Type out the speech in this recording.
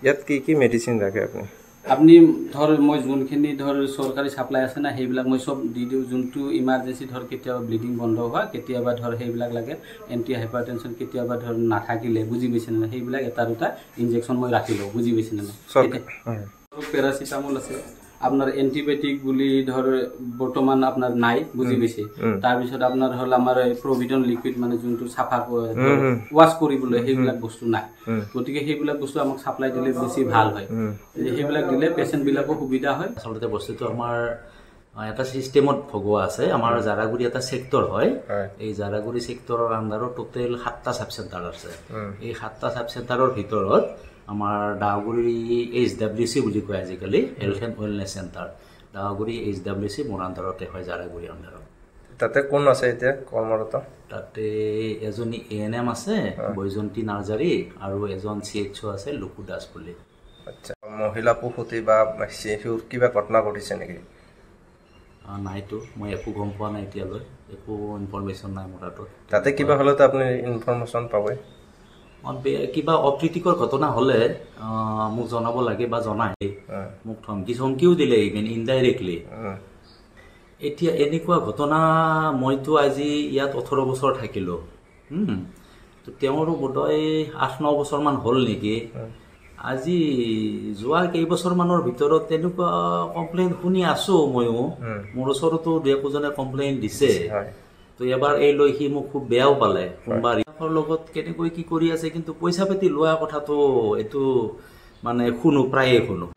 ইয়াত কি মেডিচিন ৰাখে আপুনি? আপনি ধৰ মই যোনখিনি ধৰ চৰকাৰী সাপ্লাই আছে না সেইবিলাক মই সব দি দিওঁ। যোনটো ইমাৰ্জেঞ্চি ধৰ কেতিয়াবা ব্লিডিং বন্ধ হোৱা, কেতিয়াবা ধৰ সেইবিলাক লাগে, এণ্টি হাইপাৰটেনশ্যন কেতিয়াবা ধৰ নাথাকিলে, বুজি পাইছে নে? সেইবিলাক এটা দুটা ইনজেকশ্যন মই ৰাখি লওঁ, বুজি পাইছে নে? পেৰাচিটামল আছে, আপনাৰ এন্টিবায়োটিক বুলি ধৰ বৰ্তমান আপনাৰ নাই, বুঝি পাইছে। তাৰপিছত আপনাৰ হল আমাৰ প্ৰভিডন লিকুইড মানে যোনটো সাফা ওয়াশ কৰিবলৈ সেইবিলাক বস্তু নাই, গতিকে সেইবিলাক বস্তু আমাক সাপ্লাই দিলে বেছি ভাল হয়। সেইবিলাক দিলে পেশেন্ট বিলাকৰ সুবিধা হয়। আসলে বস্তুটো আমাৰ এটা সিস্টেমত ভগোৱা আছে। আমাৰ জাৰাগুৰি এটা সেক্টৰ হয়, এই জাৰাগুৰি সেক্টৰৰ আন্ডাৰত টোটেল 7টা সাব সেন্টাৰ আছে। এই 7টা সাব সেন্টাৰৰ ভিতৰত আমাৰ ডাউগুৰি HWC বুলি কয় আজিকালি, হেল্থ এণ্ড ৱেলনেছ চেণ্টাৰ। ডাউগুৰি HWC মোৰ আন্ডাৰতে হয়, জাৰাগুৰি আন্ডাৰত। তাতে কোন আছে এতিয়া কৰ্মৰত? তাতে এজনী ANM আছে বৈজন্তী নাৰ্জাৰী, আৰু এজন CHO আছে লুকু দাস বুলি। আচ্ছা, মহিলা প্ৰসূতি বা শিশুৰ কিবা ঘটনা ঘটিছে নেকি? নাইতো, মই একো গম পোৱা নাই এতিয়ালৈ, একো ইনফৰমেশ্যন নাই মোৰ হাতত। তাতে কিবা হ'লেতো আপুনি ইনফৰমেশ্যন পাবই। কিবা অপ্ৰীতিকৰ ঘটনা হ'লে মোক জনাব লাগে বা জনাই, মোক ধমকিও দিলে ইভেন ইনডাইৰেক্টলি। এতিয়া এনেকুৱা ঘটনা, মইতো আজি ইয়াত 18 বছৰ থাকিলোঁ, তো তেওঁৰো বোধহয় 8-9 বছৰমান হ'ল নেকি। আজি যোৱা কেইবছৰমানৰ ভিতৰত তেনেকুৱা কমপ্লেইন শুনি আছোঁ ময়ো। মোৰ ওচৰতো 2-1জনে কমপ্লেইন দিছে। তো এবাৰ এই লৈ সি মোক খুব বেয়াও পালে, কোনোবা লগত কেনেকৈ কি কৰি আছে, কিন্তু পইচা পাতি লোৱা কথাটো এইটো মানে শুনো, প্ৰায়ে শুনো।